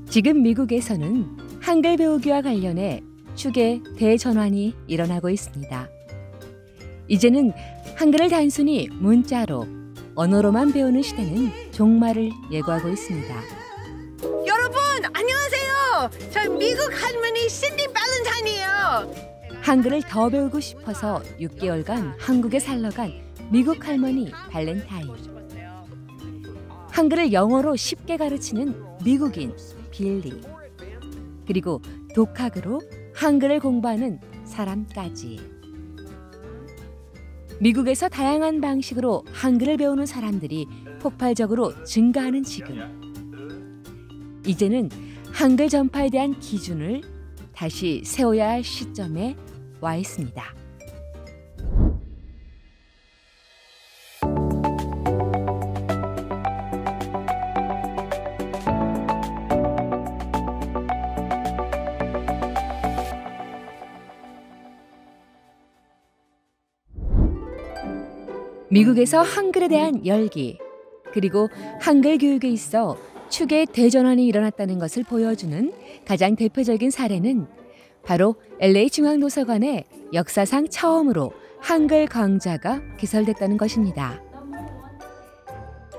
지금 미국에서는 한글 배우기와 관련해 축의 대전환이 일어나고 있습니다. 이제는 한글을 단순히 문자로, 언어로만 배우는 시대는 종말을 예고하고 있습니다. 여러분 안녕하세요. 저 미국 할머니 신디 발렌타인이에요. 한글을 더 배우고 싶어서 6개월간 한국에 살러 간 미국 할머니 발렌타인. 한글을 영어로 쉽게 가르치는 미국인 빌리. 그리고 독학으로 한글을 공부하는 사람까지. 미국에서 다양한 방식으로 한글을 배우는 사람들이 폭발적으로 증가하는 지금. 이제는 한글 전파에 대한 기준을 다시 세워야 할 시점에 와 있습니다. 미국에서 한글에 대한 열기, 그리고 한글 교육에 있어 축의 대전환이 일어났다는 것을 보여주는 가장 대표적인 사례는 바로 LA 중앙도서관에 역사상 처음으로 한글 강좌가 개설됐다는 것입니다.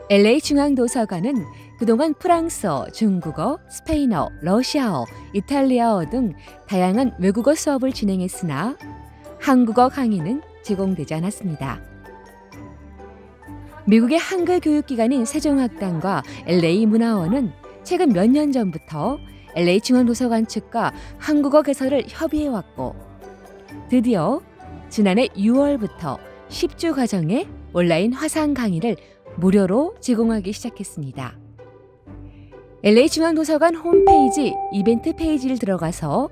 LA 중앙도서관은 그동안 프랑스어, 중국어, 스페인어, 러시아어, 이탈리아어 등 다양한 외국어 수업을 진행했으나 한국어 강의는 제공되지 않았습니다. 미국의 한글 교육기관인 세종학당과 LA 문화원은 최근 몇 년 전부터 LA 중앙도서관 측과 한국어 개설을 협의해왔고 드디어 지난해 6월부터 10주 과정의 온라인 화상 강의를 무료로 제공하기 시작했습니다. LA 중앙도서관 홈페이지 이벤트 페이지를 들어가서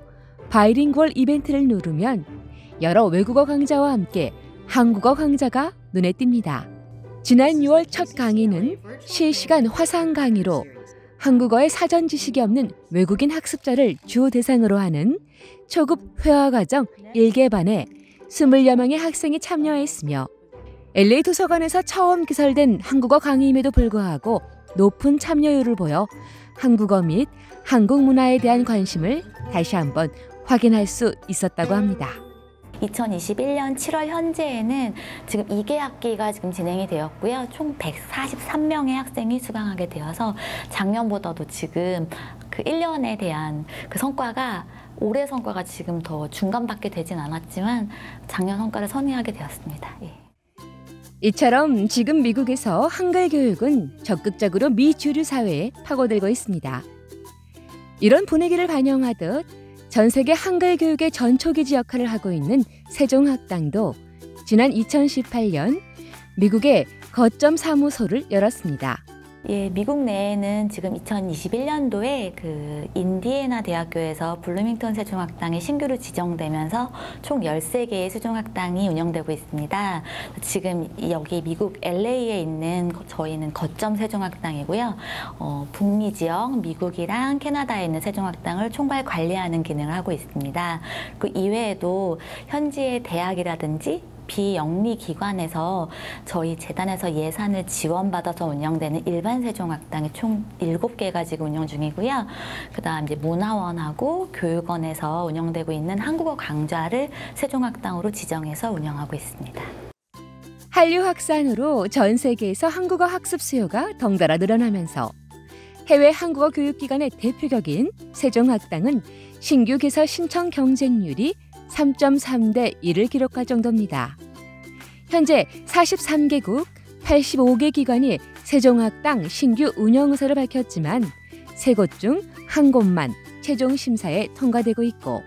바이링구얼 이벤트를 누르면 여러 외국어 강좌와 함께 한국어 강좌가 눈에 띕니다. 지난 6월 첫 강의는 실시간 화상 강의로 한국어의 사전 지식이 없는 외국인 학습자를 주 대상으로 하는 초급 회화과정 1개반에 20여 명의 학생이 참여했으며 LA 도서관에서 처음 개설된 한국어 강의임에도 불구하고 높은 참여율을 보여 한국어 및 한국 문화에 대한 관심을 다시 한번 확인할 수 있었다고 합니다. 2021년 7월 현재에는 지금 2개 학기가 지금 진행이 되었고요. 총 143명의 학생이 수강하게 되어서 작년보다도 지금 그 1년에 대한 그 성과가 올해 성과가 지금 더 중간밖에 되진 않았지만 작년 성과를 선회하게 되었습니다. 예. 이처럼 지금 미국에서 한글 교육은 적극적으로 미주류 사회에 파고들고 있습니다. 이런 분위기를 반영하듯 전 세계 한글 교육의 전초기지 역할을 하고 있는 세종학당도 지난 2018년 미국에 거점 사무소를 열었습니다. 예, 미국 내에는 지금 2021년도에 그 인디애나 대학교에서 블루밍턴 세종학당이 신규로 지정되면서 총 13개의 세종학당이 운영되고 있습니다. 지금 여기 미국 LA에 있는 저희는 거점 세종학당이고요. 북미 지역, 미국이랑 캐나다에 있는 세종학당을 총괄 관리하는 기능을 하고 있습니다. 그 이외에도 현지의 대학이라든지 비영리 기관에서 저희 재단에서 예산을 지원받아서 운영되는 일반 세종학당이 총 7개가 지금 운영 중이고요. 그다음 이제 문화원하고 교육원에서 운영되고 있는 한국어 강좌를 세종학당으로 지정해서 운영하고 있습니다. 한류 확산으로 전 세계에서 한국어 학습 수요가 덩달아 늘어나면서 해외 한국어 교육기관의 대표격인 세종학당은 신규 개설 신청 경쟁률이 3.3대 1을 기록할 정도입니다. 현재 43개국 85개 기관이 세종학당 신규 운영 의사를 밝혔지만 3곳 중 1곳만 최종 심사에 통과되고 있고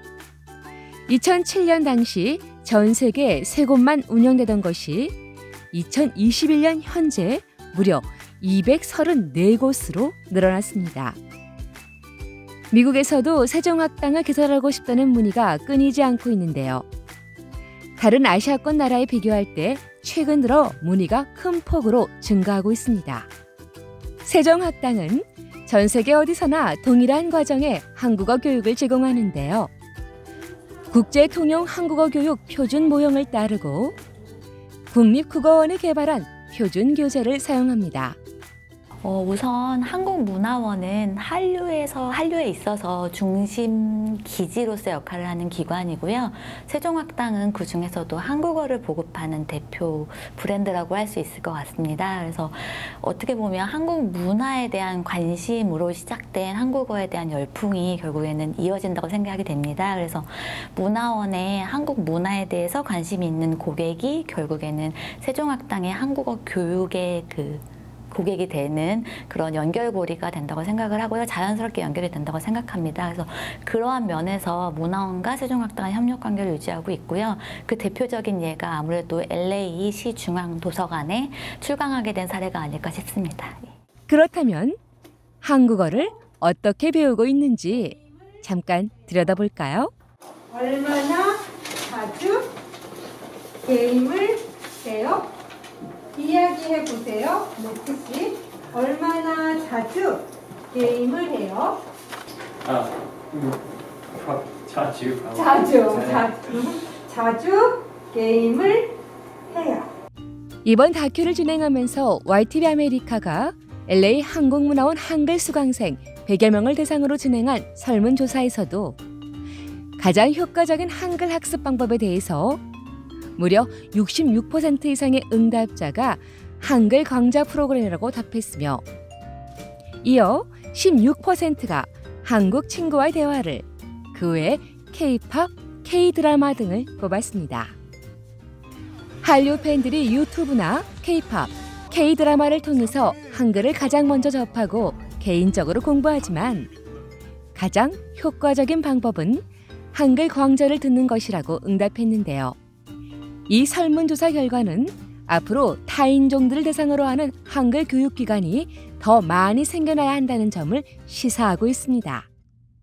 2007년 당시 전 세계 3곳만 운영되던 것이 2021년 현재 무려 234곳으로 늘어났습니다. 미국에서도 세종학당을 개설하고 싶다는 문의가 끊이지 않고 있는데요. 다른 아시아권 나라에 비교할 때 최근 들어 문의가 큰 폭으로 증가하고 있습니다. 세종학당은 전 세계 어디서나 동일한 과정의 한국어 교육을 제공하는데요. 국제통용 한국어 교육 표준 모형을 따르고 국립국어원이 개발한 표준 교재를 사용합니다. 우선 한국문화원은 한류에 있어서 중심 기지로서 역할을 하는 기관이고요. 세종학당은 그 중에서도 한국어를 보급하는 대표 브랜드라고 할 수 있을 것 같습니다. 그래서 어떻게 보면 한국 문화에 대한 관심으로 시작된 한국어에 대한 열풍이 결국에는 이어진다고 생각이 됩니다. 그래서 문화원에 한국 문화에 대해서 관심이 있는 고객이 결국에는 세종학당의 한국어 교육의 고객이 되는 그런 연결고리가 된다고 생각을 하고요. 자연스럽게 연결이 된다고 생각합니다. 그래서 그러한 면에서 문화원과 세종학당은 협력관계를 유지하고 있고요. 그 대표적인 예가 아무래도 LA 시중앙도서관에 출강하게 된 사례가 아닐까 싶습니다. 그렇다면 한국어를 어떻게 배우고 있는지 잠깐 들여다볼까요? 얼마나 자주 게임을 해요? 이야기해 보세요. 노트씨. 얼마나 자주 게임을 해요? 자주 게임을 해요. 이번 다큐를 진행하면서 YTV 아메리카가 LA 한국문화원 한글 수강생 100여 명을 대상으로 진행한 설문조사에서도 가장 효과적인 한글 학습 방법에 대해서 무려 66% 이상의 응답자가 한글 강좌 프로그램이라고 답했으며 이어 16%가 한국 친구와의 대화를, 그 외에 K-팝, K-드라마 등을 꼽았습니다. 한류 팬들이 유튜브나 K-팝, K-드라마를 통해서 한글을 가장 먼저 접하고 개인적으로 공부하지만 가장 효과적인 방법은 한글 강좌를 듣는 것이라고 응답했는데요. 이 설문조사 결과는 앞으로 타인종들을 대상으로 하는 한글 교육기관이 더 많이 생겨나야 한다는 점을 시사하고 있습니다.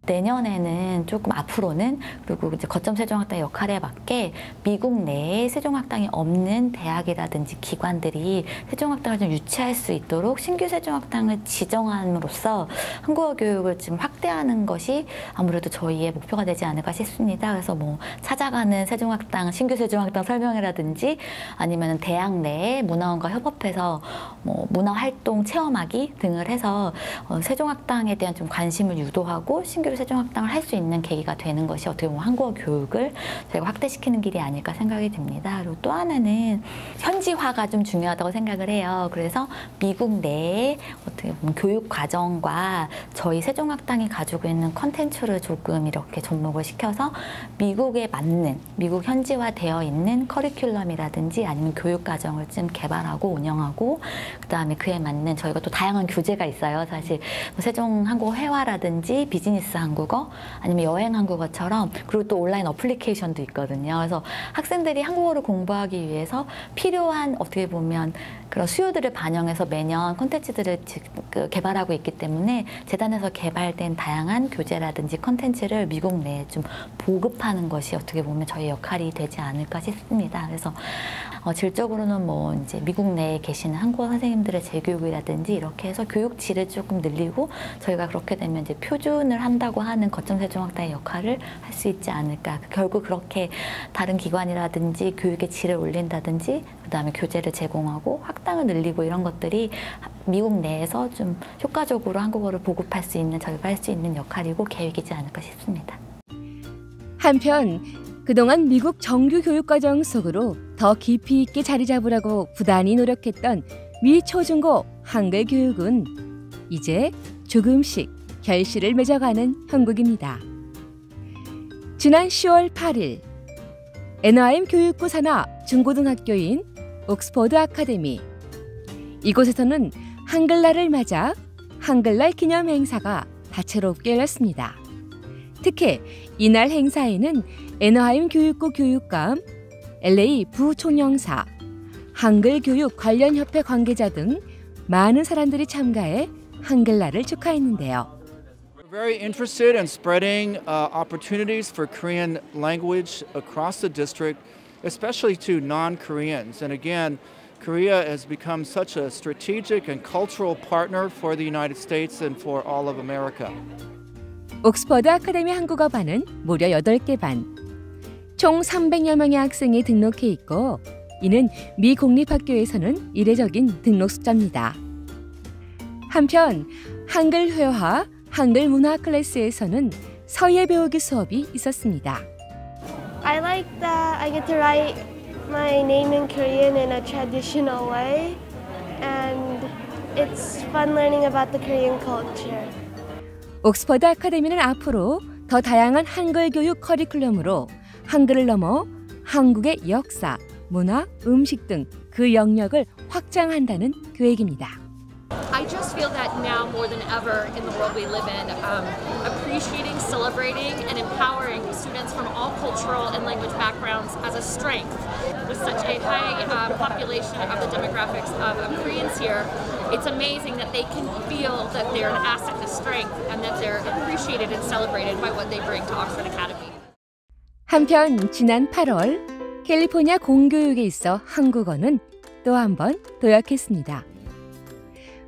내년에는 조금 앞으로는 그리고 이제 거점 세종학당 역할에 맞게 미국 내에 세종학당이 없는 대학이라든지 기관들이 세종학당을 좀 유치할 수 있도록 신규 세종학당을 지정함으로써 한국어 교육을 좀 확대하는 것이 아무래도 저희의 목표가 되지 않을까 싶습니다. 그래서 뭐 찾아가는 세종학당, 신규 세종학당 설명회라든지 아니면 대학 내에 문화원과 협업해서 뭐 문화활동 체험하기 등을 해서 세종학당에 대한 좀 관심을 유도하고 신규 세종학당을 할 수 있는 계기가 되는 것이 어떻게 보면 한국어 교육을 저희가 확대시키는 길이 아닐까 생각이 듭니다. 그리고 또 하나는 현지화가 좀 중요하다고 생각을 해요. 그래서 미국 내에 어떻게 보면 교육 과정과 저희 세종학당이 가지고 있는 컨텐츠를 조금 이렇게 접목을 시켜서 미국에 맞는, 미국 현지화되어 있는 커리큘럼이라든지 아니면 교육 과정을 좀 개발하고 운영하고 그다음에 그에 맞는 저희가 또 다양한 교재가 있어요. 사실 세종 한국어 회화라든지 비즈니스 한국어 아니면 여행 한국어처럼 그리고 또 온라인 어플리케이션도 있거든요. 그래서 학생들이 한국어를 공부하기 위해서 필요한 어떻게 보면 그런 수요들을 반영해서 매년 콘텐츠들을 개발하고 있기 때문에 재단에서 개발된 다양한 교재라든지 콘텐츠를 미국 내에 좀 보급하는 것이 어떻게 보면 저희 역할이 되지 않을까 싶습니다. 그래서 질적으로는 뭐 이제 미국 내에 계시는 한국어 선생님들의 재교육이라든지 이렇게 해서 교육 질을 조금 늘리고 저희가 그렇게 되면 이제 표준을 한다고 하는 거점 세종학당의 역할을 할 수 있지 않을까. 결국 그렇게 다른 기관이라든지 교육의 질을 올린다든지 그다음에 교재를 제공하고 학당을 늘리고 이런 것들이 미국 내에서 좀 효과적으로 한국어를 보급할 수 있는 저희가 할 수 있는 역할이고 계획이지 않을까 싶습니다. 한편 그동안 미국 정규 교육과정 속으로 더 깊이 있게 자리 잡으려고 부단히 노력했던 미 초중고 한글 교육은 이제 조금씩 결실을 맺어가는 형국입니다. 지난 10월 8일 NIM 교육부 산하 중고등학교인 옥스퍼드 아카데미, 이곳에서는 한글날을 맞아 한글날 기념 행사가 다채롭게 열렸습니다. 특히 이날 행사에는 애너하임 교육부 교육감, LA 부총영사, 한글교육 관련 협회 관계자 등 많은 사람들이 참가해 한글날을 축하했는데요. We're very interested in spreading opportunities for Korean language across the district, especially to non-Koreans. And again, Korea has become such a strategic and cultural partner for the United States and for all of America. 옥스퍼드 아카데미 한국어반은 무려 8개 반, 총 300여 명의 학생이 등록해 있고 이는 미 공립학교에서는 이례적인 등록 숫자입니다. 한편 한글 회화, 한글 문화 클래스에서는 서예 배우기 수업이 있었습니다. I like that I get to write my name in Korean in a traditional way, and it's fun learning about the Korean culture. 옥스퍼드 아카데미는 앞으로 더 다양한 한글 교육 커리큘럼으로 한글을 넘어 한국의 역사, 문화, 음식 등 그 영역을 확장한다는 계획입니다. I just feel that now more than ever in the world we live in, appreciating, celebrating, and empowering students from all cultural and language backgrounds as a strength. With such a high population of the demographics of Koreans here, it's amazing that they can feel that they're an asset to strength and that they're appreciated and celebrated by what they bring to Oxford Academy. 한편 지난 8월 캘리포니아 공교육에 있어 한국어는 또 한 번 도약했습니다.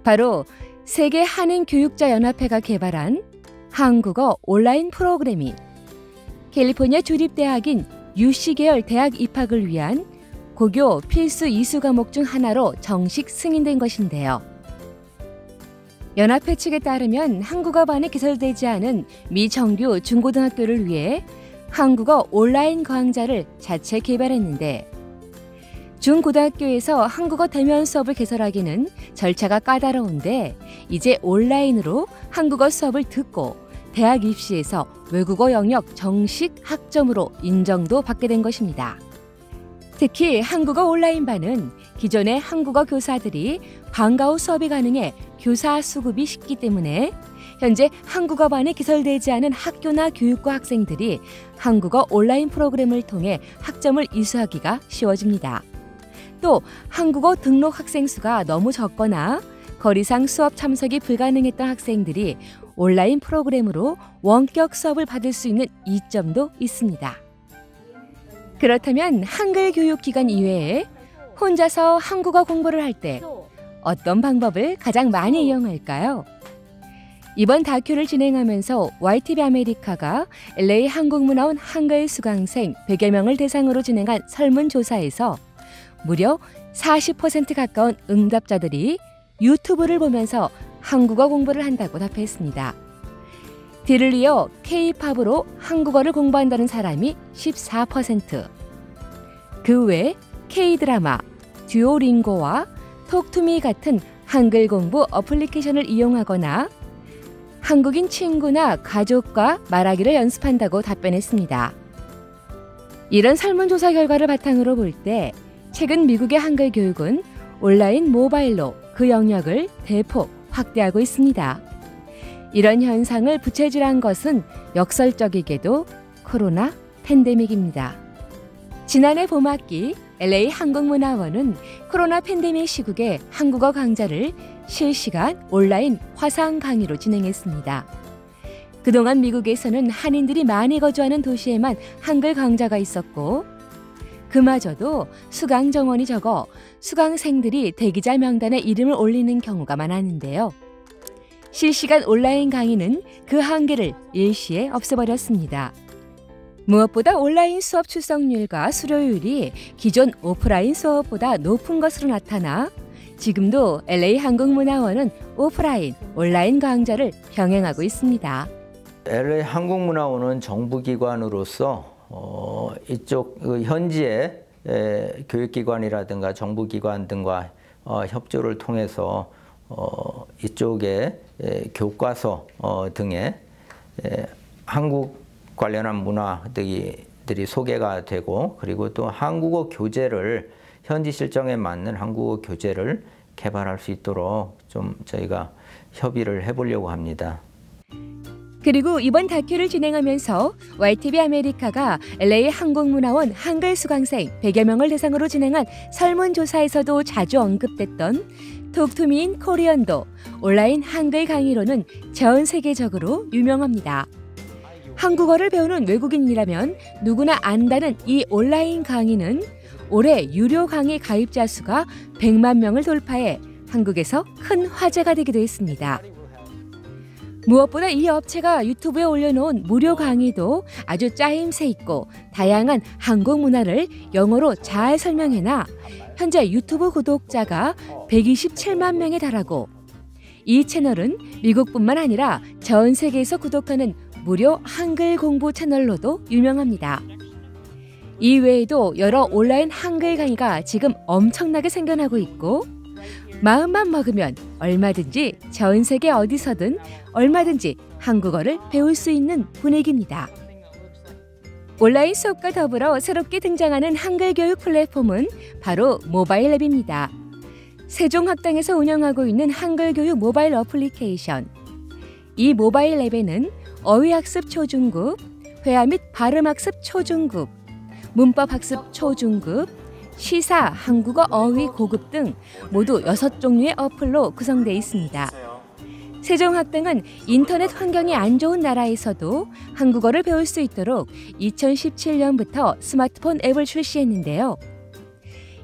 바로 세계 한인 교육자 연합회가 개발한 한국어 온라인 프로그램이 캘리포니아 주립대학인 UC 계열 대학 입학을 위한 고교 필수 이수 과목 중 하나로 정식 승인된 것인데요. 연합회 측에 따르면 한국어반이 개설되지 않은 미정규 중고등학교를 위해 한국어 온라인 강좌를 자체 개발했는데 중고등학교에서 한국어 대면 수업을 개설하기는 절차가 까다로운데 이제 온라인으로 한국어 수업을 듣고 대학 입시에서 외국어 영역 정식 학점으로 인정도 받게 된 것입니다. 특히 한국어 온라인반은 기존의 한국어 교사들이 방과 후 수업이 가능해 교사 수급이 쉽기 때문에 현재 한국어반이 개설되지 않은 학교나 교육과 학생들이 한국어 온라인 프로그램을 통해 학점을 이수하기가 쉬워집니다. 또 한국어 등록 학생 수가 너무 적거나 거리상 수업 참석이 불가능했던 학생들이 온라인 프로그램으로 원격 수업을 받을 수 있는 이점도 있습니다. 그렇다면 한글 교육기관 이외에 혼자서 한국어 공부를 할 때 어떤 방법을 가장 많이 이용할까요? 이번 다큐를 진행하면서 YTV 아메리카가 LA 한국문화원 한글 수강생 100여 명을 대상으로 진행한 설문조사에서 무려 40% 가까운 응답자들이 유튜브를 보면서 한국어 공부를 한다고 답했습니다. 뒤를 이어 K-팝으로 한국어를 공부한다는 사람이 14%, 그 외 K-드라마, 듀오링고와 톡투미 같은 한글 공부 어플리케이션을 이용하거나 한국인 친구나 가족과 말하기를 연습한다고 답변했습니다. 이런 설문조사 결과를 바탕으로 볼 때 최근 미국의 한글 교육은 온라인 모바일로 그 영역을 대폭 확대하고 있습니다. 이런 현상을 부채질한 것은 역설적이게도 코로나 팬데믹입니다. 지난해 봄학기 LA 한국문화원은 코로나 팬데믹 시국에 한국어 강좌를 실시간 온라인 화상 강의로 진행했습니다. 그동안 미국에서는 한인들이 많이 거주하는 도시에만 한글 강좌가 있었고 그마저도 수강 정원이 적어 수강생들이 대기자 명단에 이름을 올리는 경우가 많았는데요. 실시간 온라인 강의는 그 한계를 일시에 없애버렸습니다. 무엇보다 온라인 수업 출석률과 수료율이 기존 오프라인 수업보다 높은 것으로 나타나 지금도 LA 한국문화원은 오프라인, 온라인 강좌를 병행하고 있습니다. LA 한국문화원은 정부기관으로서 이쪽 현지의 교육기관이라든가 정부기관 등과 협조를 통해서 이쪽에 교과서 등의 한국 관련한 문화들이 소개가 되고 그리고 또 한국어 교재를 현지 실정에 맞는 한국어 교재를 개발할 수 있도록 좀 저희가 협의를 해보려고 합니다. 그리고 이번 다큐를 진행하면서 YTV 아메리카가 LA 한국문화원 한글 수강생 100여 명을 대상으로 진행한 설문조사에서도 자주 언급됐던 톡투미인 코리언도 온라인 한글 강의로는 전 세계적으로 유명합니다. 한국어를 배우는 외국인이라면 누구나 안다는 이 온라인 강의는 올해 유료 강의 가입자 수가 100만 명을 돌파해 한국에서 큰 화제가 되기도 했습니다. 무엇보다 이 업체가 유튜브에 올려놓은 무료 강의도 아주 짜임새 있고 다양한 한국 문화를 영어로 잘 설명해놔 현재 유튜브 구독자가 127만 명에 달하고 이 채널은 미국뿐만 아니라 전 세계에서 구독하는 무료 한글 공부 채널로도 유명합니다. 이외에도 여러 온라인 한글 강의가 지금 엄청나게 생겨나고 있고 마음만 먹으면 얼마든지 전 세계 어디서든 얼마든지 한국어를 배울 수 있는 분위기입니다. 온라인 수업과 더불어 새롭게 등장하는 한글 교육 플랫폼은 바로 모바일 앱입니다. 세종학당에서 운영하고 있는 한글 교육 모바일 어플리케이션. 이 모바일 앱에는 어휘학습 초중급, 회화 및 발음학습 초중급, 문법학습 초중급, 시사, 한국어 어휘 고급 등 모두 6종류의 어플로 구성되어 있습니다. 세종학당은 인터넷 환경이 안 좋은 나라에서도 한국어를 배울 수 있도록 2017년부터 스마트폰 앱을 출시했는데요.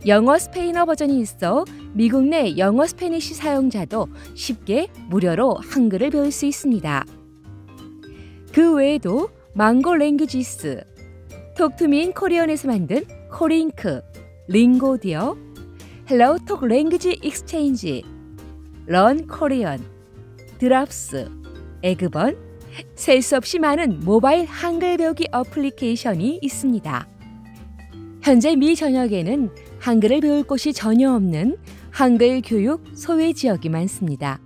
영어 스페인어 버전이 있어 미국 내 영어 스페니쉬 사용자도 쉽게 무료로 한글을 배울 수 있습니다. 그 외에도 망고 랭귀지스, 톡투미인 코리언에서 만든 코링크, 링고디어, 헬로우 톡 랭귀지 익스체인지, 런 코리언, 드랍스, 에그번, 셀 수 없이 많은 모바일 한글 배우기 어플리케이션이 있습니다. 현재 미 전역에는 한글을 배울 곳이 전혀 없는 한글 교육 소외 지역이 많습니다.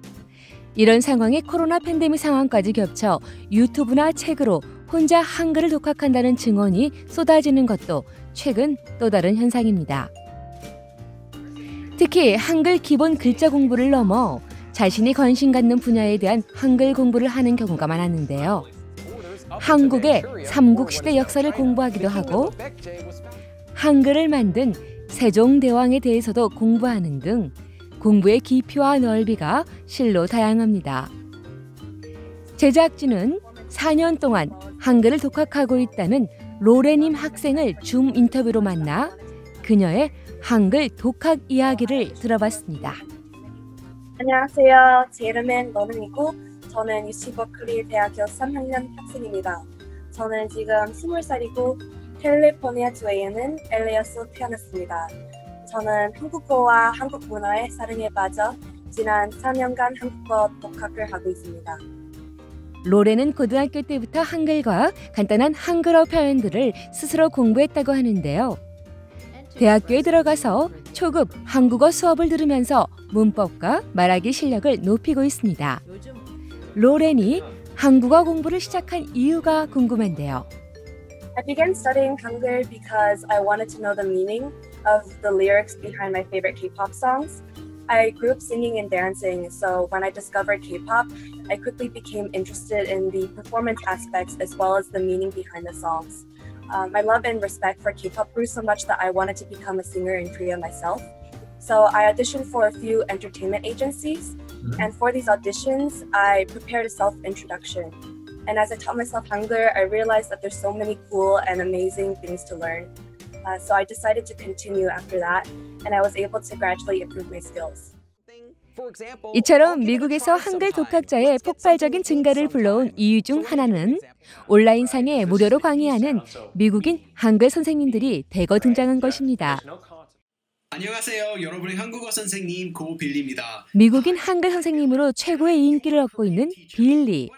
이런 상황에 코로나 팬데믹 상황까지 겹쳐 유튜브나 책으로 혼자 한글을 독학한다는 증언이 쏟아지는 것도 최근 또 다른 현상입니다. 특히 한글 기본 글자 공부를 넘어 자신이 관심 갖는 분야에 대한 한글 공부를 하는 경우가 많았는데요. 한국의 삼국시대 역사를 공부하기도 하고 한글을 만든 세종대왕에 대해서도 공부하는 등 공부의 깊이와 넓이가 실로 다양합니다. 제작진은 4년 동안 한글을 독학하고 있다는 로레님 학생을 줌 인터뷰로 만나 그녀의 한글 독학 이야기를 들어봤습니다. 안녕하세요. 제 이름은 너는이고 저는 UC 버클리 대학교 3학년 학생입니다. 저는 지금 20살이고 캘리포니아 주에 있는 LA에서 태어났습니다. 저는 한국어와 한국 문화에 사랑에 빠져 지난 4년간 한국어 독학을 하고 있습니다. 로레는 고등학교 때부터 한글과 간단한 한글어 표현들을 스스로 공부했다고 하는데요. 대학교에 들어가서 초급 한국어 수업을 들으면서 문법과 말하기 실력을 높이고 있습니다. 로렌이 한국어 공부를 시작한 이유가 궁금한데요. I began studying Hangul because I wanted to know the meaning of the lyrics behind my favorite K-pop songs. I grew up singing and dancing, so when I discovered K-pop, I quickly became interested in the performance aspects as well as the meaning behind the songs. My love and respect for K-pop grew so much that I wanted to become a singer in Korea myself. So I auditioned for a few entertainment agencies, and for these auditions, I prepared a self-introduction. And as I taught myself Hangul, I realized that there's so many cool and amazing things to learn. So I decided to continue after that, and I was able to gradually improve my skills. 이처럼 미국에서 한글 독학자의 폭발적인 증가를 불러온 이유 중 하나는 온라인상에 무료로 강의하는 미국인 한글 선생님들이 대거 등장한 것입니다. 안녕하세요. 여러분의 한국어 선생님 고빌리입니다. 미국인 한글 선생님으로 최고의 인기를 얻고 있는 빌리.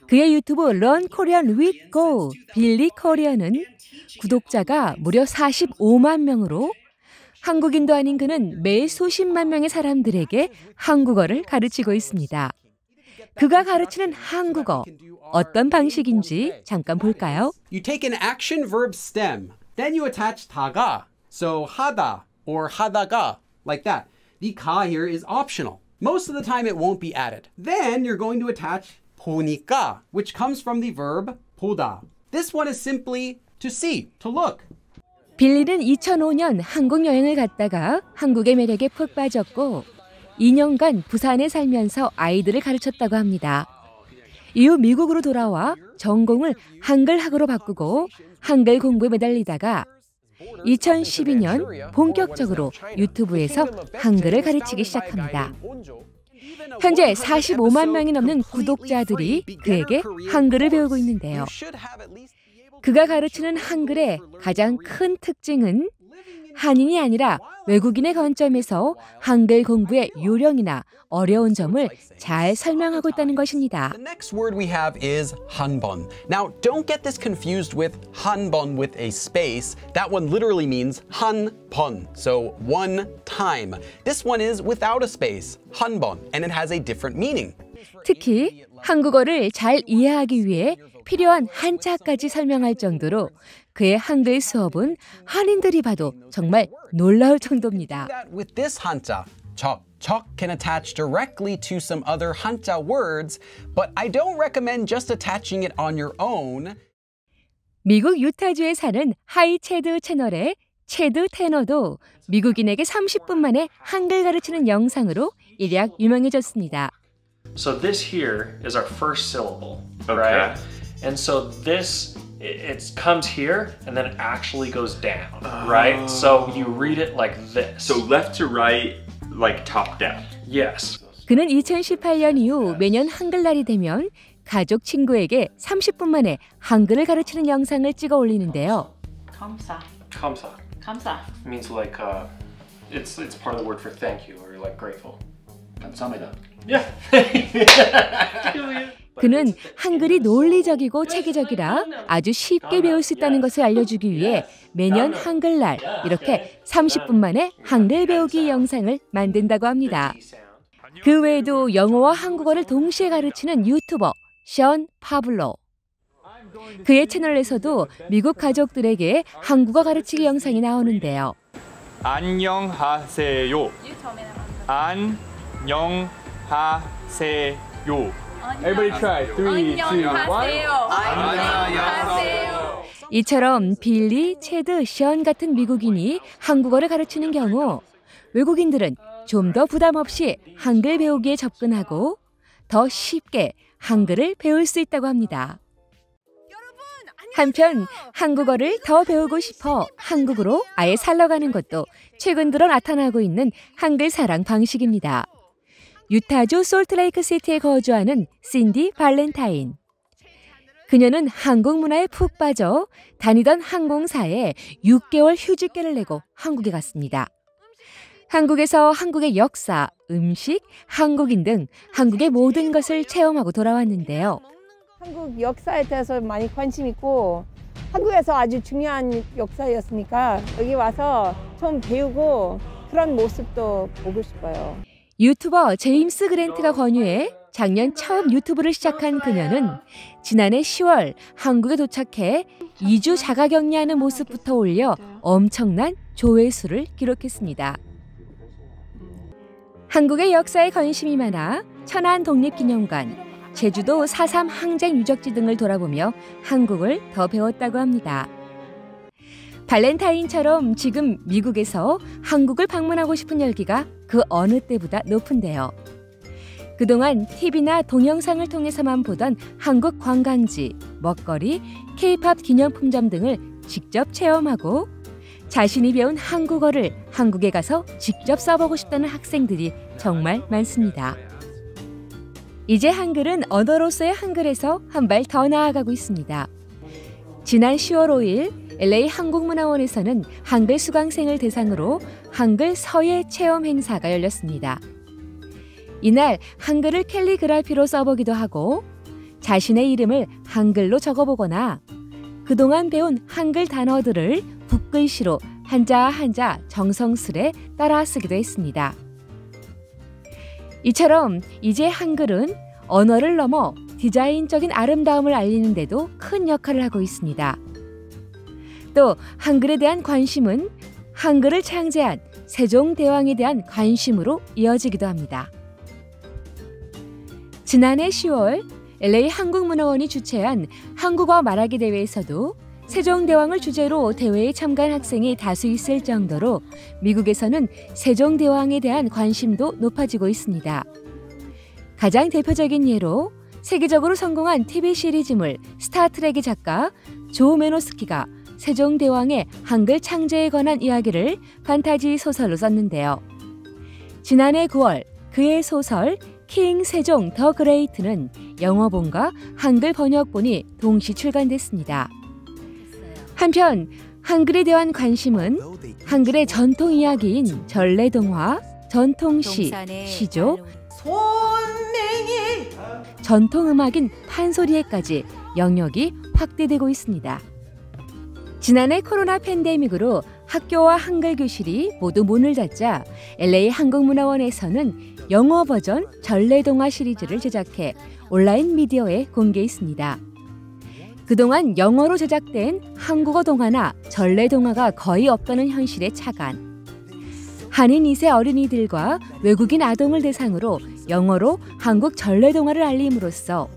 그의 유튜브 Learn Korean with Go, 빌리 코리언은 구독자가 무려 45만 명으로 한국인도 아닌 그는 매일 수십만 명의 사람들에게 한국어를 가르치고 있습니다. 그가 가르치는 한국어, 어떤 방식인지 잠깐 볼까요? You take an action verb stem, then you attach 다가. So 하다 or 하다가, like that. The 가 here is optional. Most of the time it won't be added. Then you're going to attach 보니까, which comes from the verb 보다. This one is simply to see, to look. 빌리는 2005년 한국 여행을 갔다가 한국의 매력에 푹 빠졌고 2년간 부산에 살면서 아이들을 가르쳤다고 합니다. 이후 미국으로 돌아와 전공을 한글학으로 바꾸고 한글 공부에 매달리다가 2012년 본격적으로 유튜브에서 한글을 가르치기 시작합니다. 현재 45만 명이 넘는 구독자들이 그에게 한글을 배우고 있는데요. 그가 가르치는 한글의 가장 큰 특징은 한인이 아니라 외국인의 관점에서 한글 공부의 요령이나 어려운 점을 잘 설명하고 있다는 것입니다. The next word we have is 한번. Now, don't get this confused with 한번 with a space. That one literally means 한번, so one time. This one is without a space, 한번, and it has a different meaning. 특히 한국어를 잘 이해하기 위해 필요한 한자까지 설명할 정도로 그의 한글 수업은 한인들이 봐도 정말 놀라울 정도입니다. With this 한자, 적 can attach directly to some other 한자 words, but I don't recommend just attaching it on your own. 미국 유타주에 사는 하이 체드 채널의 체드 테너도 미국인에게 30분 만에 한글 가르치는 영상으로 일약 유명해졌습니다. So this here is our first syllable, right? And so this, it comes here and then it actually goes down, right? So you read it like this. So left to right, like top down. Yes. 그는 2018년 이후 매년 한글날이 되면 가족 친구에게 30분 만에 한글을 가르치는 영상을 찍어 올리는데요. 감사. 감사 means like it's part of the word for thank you or like grateful. 감사합니다. Yeah. 그는 한글이 논리적이고 체계적이라 아주 쉽게 배울 수 있다는 것을 알려주기 위해 매년 한글날 이렇게 30분 만에 한글 배우기 영상을 만든다고 합니다. 그 외에도 영어와 한국어를 동시에 가르치는 유튜버 션 파블로. 그의 채널에서도 미국 가족들에게 한국어 가르치기 영상이 나오는데요. 안녕하세요. 안녕하세요. Everybody try. 3, 2, 1. 안녕하세요. 이처럼 빌리, 체드, 션 같은 미국인이 한국어를 가르치는 경우 외국인들은 좀 더 부담 없이 한글 배우기에 접근하고 더 쉽게 한글을 배울 수 있다고 합니다. 한편 한국어를 더 배우고 싶어 한국으로 아예 살러 가는 것도 최근 들어 나타나고 있는 한글 사랑 방식입니다. 유타주 솔트레이크 시티에 거주하는 신디 발렌타인. 그녀는 한국 문화에 푹 빠져 다니던 항공사에 6개월 휴직계를 내고 한국에 갔습니다. 한국에서 한국의 역사, 음식, 한국인 등 한국의 모든 것을 체험하고 돌아왔는데요. 한국 역사에 대해서 많이 관심 있고 한국에서 아주 중요한 역사였으니까 여기 와서 좀 배우고 그런 모습도 보고 싶어요. 유튜버 제임스 그랜트가 권유해 작년 처음 유튜브를 시작한 그녀는 지난해 10월 한국에 도착해 2주 자가격리하는 모습부터 올려 엄청난 조회수를 기록했습니다. 한국의 역사에 관심이 많아 천안 독립기념관, 제주도 4.3 항쟁 유적지 등을 돌아보며 한국을 더 배웠다고 합니다. 발렌타인처럼 지금 미국에서 한국을 방문하고 싶은 열기가 그 어느 때보다 높은데요. 그동안 TV나 동영상을 통해서만 보던 한국 관광지, 먹거리, K-팝 기념품점 등을 직접 체험하고 자신이 배운 한국어를 한국에 가서 직접 써보고 싶다는 학생들이 정말 많습니다. 이제 한글은 언어로서의 한글에서 한 발 더 나아가고 있습니다. 지난 10월 5일 LA 한국문화원에서는 한글 수강생을 대상으로 한글 서예 체험 행사가 열렸습니다. 이날 한글을 캘리그라피로 써보기도 하고 자신의 이름을 한글로 적어보거나 그동안 배운 한글 단어들을 붓글씨로 한자 한자 정성스레 따라 쓰기도 했습니다. 이처럼 이제 한글은 언어를 넘어 디자인적인 아름다움을 알리는 데도 큰 역할을 하고 있습니다. 또 한글에 대한 관심은 한글을 창제한 세종대왕에 대한 관심으로 이어지기도 합니다. 지난해 10월 LA 한국문화원이 주최한 한국어 말하기 대회에서도 세종대왕을 주제로 대회에 참가한 학생이 다수 있을 정도로 미국에서는 세종대왕에 대한 관심도 높아지고 있습니다. 가장 대표적인 예로 세계적으로 성공한 TV 시리즈물 스타트rek의 작가 조 메노스키가 세종대왕의 한글 창제에 관한 이야기를 판타지 소설로 썼는데요. 지난해 9월 그의 소설 킹 세종 더 그레이트는 영어본과 한글 번역본이 동시 출간됐습니다. 한편 한글에 대한 관심은 한글의 전통 이야기인 전래동화, 전통시, 시조, 전통 음악인 판소리에까지 영역이 확대되고 있습니다. 지난해 코로나 팬데믹으로 학교와 한글 교실이 모두 문을 닫자 LA 한국문화원에서는 영어 버전 전래동화 시리즈를 제작해 온라인 미디어에 공개했습니다. 그동안 영어로 제작된 한국어 동화나 전래동화가 거의 없다는 현실에 착안. 한인 2세 어린이들과 외국인 아동을 대상으로 영어로 한국 전래동화를 알림으로써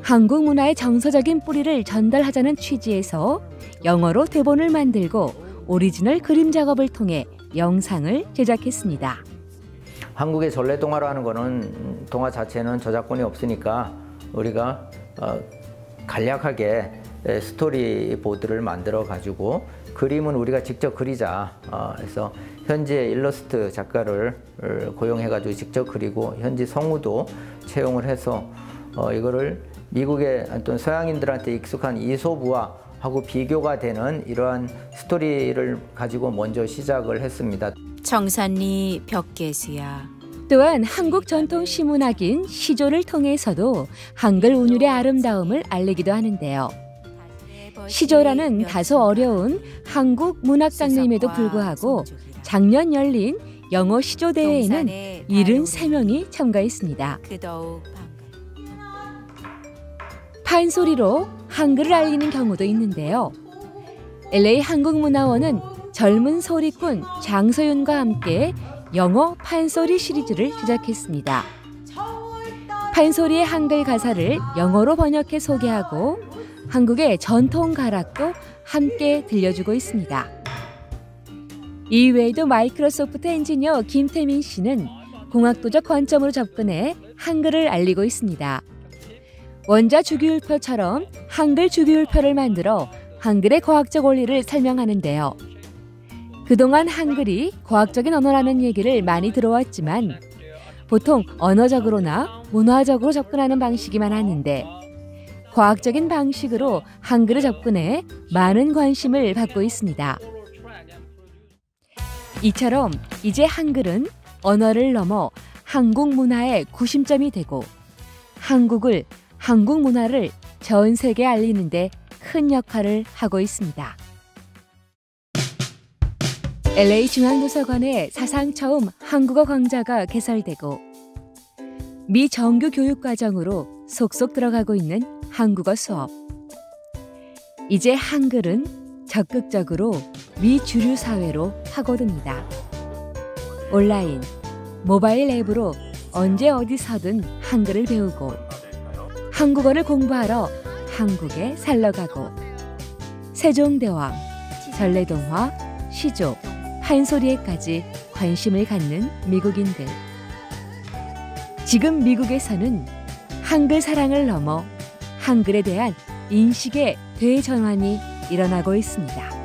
한국 문화의 정서적인 뿌리를 전달하자는 취지에서 영어로 대본을 만들고 오리지널 그림 작업을 통해 영상을 제작했습니다. 한국의 전래동화라는 거는 동화 자체는 저작권이 없으니까 우리가 간략하게 스토리보드를 만들어 가지고 그림은 우리가 직접 그리자. 그래서 현지에 일러스트 작가를 고용해 가지고 직접 그리고 현지 성우도 채용을 해서 이거를 미국의 어떤 서양인들한테 익숙한 이솝우화하고 비교가 되는 이러한 스토리를 가지고 먼저 시작을 했습니다. 정산리 벽계수야. 또한 한국 전통 시문학인 시조를 통해서도 한글 운율의 아름다움을 알리기도 하는데요. 시조라는 다소 어려운 한국 문학 장르임에도 불구하고 작년 열린 영어 시조 대회에는 73명이 참가했습니다. 판소리로 한글을 알리는 경우도 있는데요. LA 한국문화원은 젊은 소리꾼 장서윤과 함께 영어 판소리 시리즈를 제작했습니다. 판소리의 한글 가사를 영어로 번역해 소개하고 한국의 전통 가락도 함께 들려주고 있습니다. 이외에도 마이크로소프트 엔지니어 김태민 씨는 공학도적 관점으로 접근해 한글을 알리고 있습니다. 원자 주기율표처럼 한글 주기율표를 만들어 한글의 과학적 원리를 설명하는데요. 그동안 한글이 과학적인 언어라는 얘기를 많이 들어왔지만 보통 언어적으로나 문화적으로 접근하는 방식이 많았는데 과학적인 방식으로 한글에 접근해 많은 관심을 받고 있습니다. 이처럼 이제 한글은 언어를 넘어 한국 문화의 구심점이 되고 한국을, 한국 문화를 전 세계에 알리는 데 큰 역할을 하고 있습니다. LA 중앙도서관에 사상 처음 한국어 강좌가 개설되고 미 정규 교육과정으로 속속 들어가고 있는 한국어 수업. 이제 한글은 적극적으로 미 주류 사회로 파고듭니다. 온라인, 모바일 앱으로 언제 어디서든 한글을 배우고 한국어를 공부하러 한국에 살러 가고 세종대왕, 전래동화, 시조, 판소리에까지 관심을 갖는 미국인들. 지금 미국에서는 한글 사랑을 넘어 한글에 대한 인식의 대전환이 일어나고 있습니다.